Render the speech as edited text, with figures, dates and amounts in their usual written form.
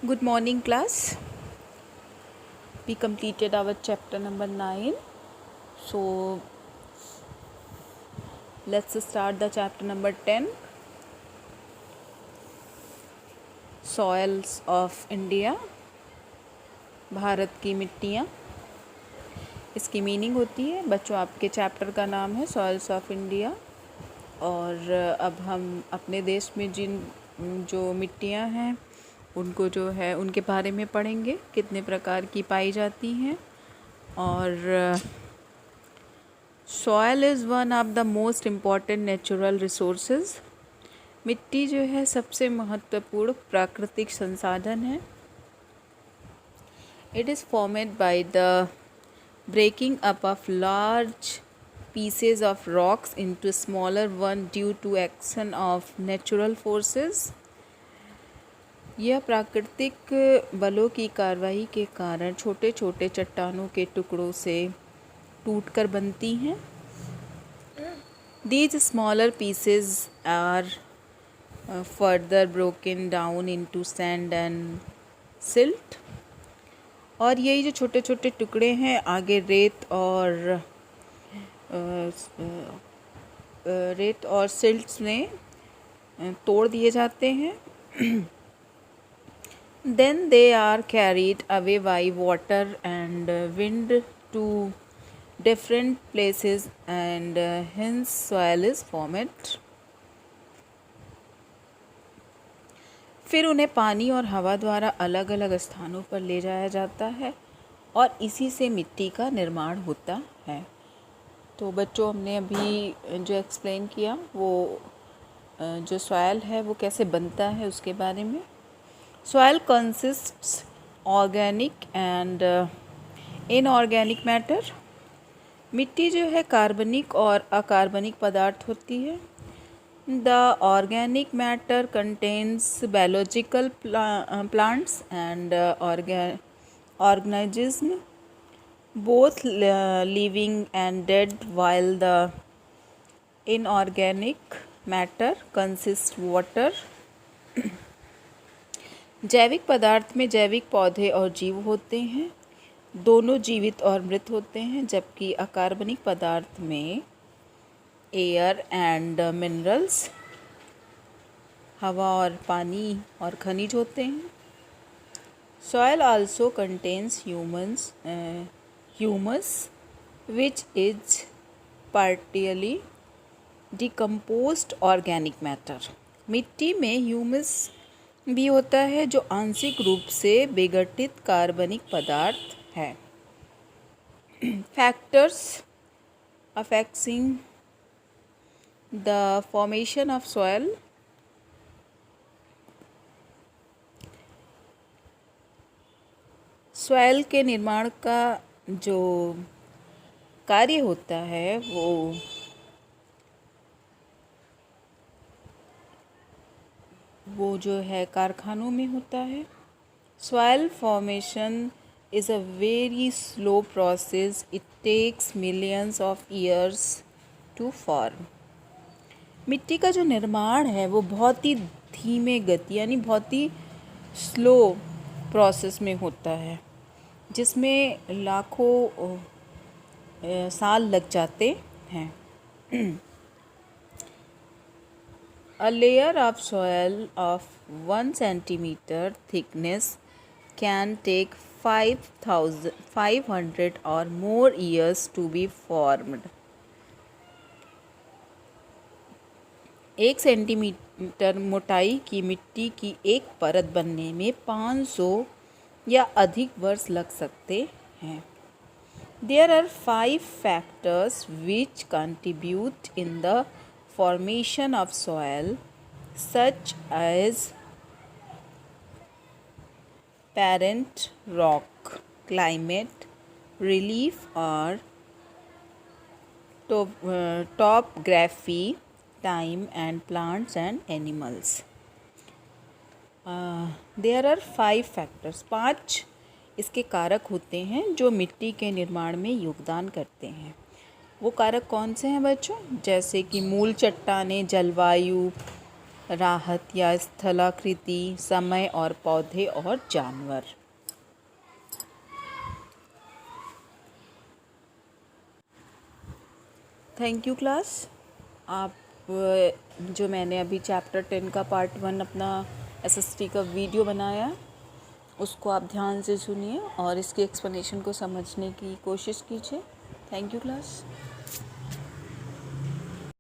Good morning, class. We completed our chapter number 9. So, let's start the chapter number 10. Soils of India. Bharat की मिट्टियाँ. इसकी meaning होती है बच्चों, आपके चैप्टर का नाम है सॉइल्स ऑफ इंडिया. और अब हम अपने देश में जो मिट्टियाँ हैं उनको जो है उनके बारे में पढ़ेंगे, कितने प्रकार की पाई जाती हैं. और soil is one of the most important natural resources. मिट्टी जो है सबसे महत्वपूर्ण प्राकृतिक संसाधन है. It is formed by the breaking up of large pieces of rocks into smaller one due to action of natural forces. यह प्राकृतिक बलों की कार्रवाई के कारण छोटे छोटे चट्टानों के टुकड़ों से टूटकर बनती हैं. These smaller pieces are further broken down into sand and silt. और यही जो छोटे छोटे टुकड़े हैं आगे रेत और सिल्ट्स में तोड़ दिए जाते हैं. Then they are carried away by water and wind to different places and hence soil is formed. फिर उन्हें पानी और हवा द्वारा अलग अलग स्थानों पर ले जाया जाता है और इसी से मिट्टी का निर्माण होता है. तो बच्चों, हमने अभी जो एक्सप्लेन किया वो जो सॉयल है वो कैसे बनता है उसके बारे में. Soil consists organic and inorganic matter. मिट्टी जो है कार्बनिक और अकार्बनिक पदार्थ होती है. The organic matter contains biological plants and organism both living and dead, while the inorganic matter consists water. जैविक पदार्थ में जैविक पौधे और जीव होते हैं, दोनों जीवित और मृत होते हैं. जबकि अकार्बनिक पदार्थ में एयर एंड मिनरल्स, हवा और पानी और खनिज होते हैं. Soil also contains humus which is partially decomposed organic matter. मिट्टी में ह्यूमस भी होता है जो आंशिक रूप से विघटित कार्बनिक पदार्थ है. Factors affecting the formation of soil. Soil के निर्माण का जो कार्य होता है वो जो है कारखानों में होता है. Soil formation is a very slow process. It takes millions of years to form. मिट्टी का जो निर्माण है वो बहुत ही धीमे गति यानी बहुत ही स्लो प्रोसेस में होता है, जिसमें लाखों साल लग जाते हैं. A layer of soil of 1 centimeter thickness can take 500 or more years to be formed. 1 centimetre मोटाई की मिट्टी की एक परत बनने में 500 या अधिक वर्ष लग सकते हैं. There are 5 factors which contribute in the formation of soil, such as parent rock, climate, relief or topography, time and plants and animals. There are 5 factors. 5 इसके कारक होते हैं जो मिट्टी के निर्माण में योगदान करते हैं. वो कारक कौन से हैं बच्चों? जैसे कि मूल चट्टानें, जलवायु, राहत या स्थलाकृति, समय और पौधे और जानवर। Thank you class. आप जो मैंने अभी चैप्टर 10 का पार्ट 1 अपना SST का वीडियो बनाया, उसको आप ध्यान से सुनिए और इसकी एक्सप्लेनेशन को समझने की कोशिश कीजिए। Thank you class.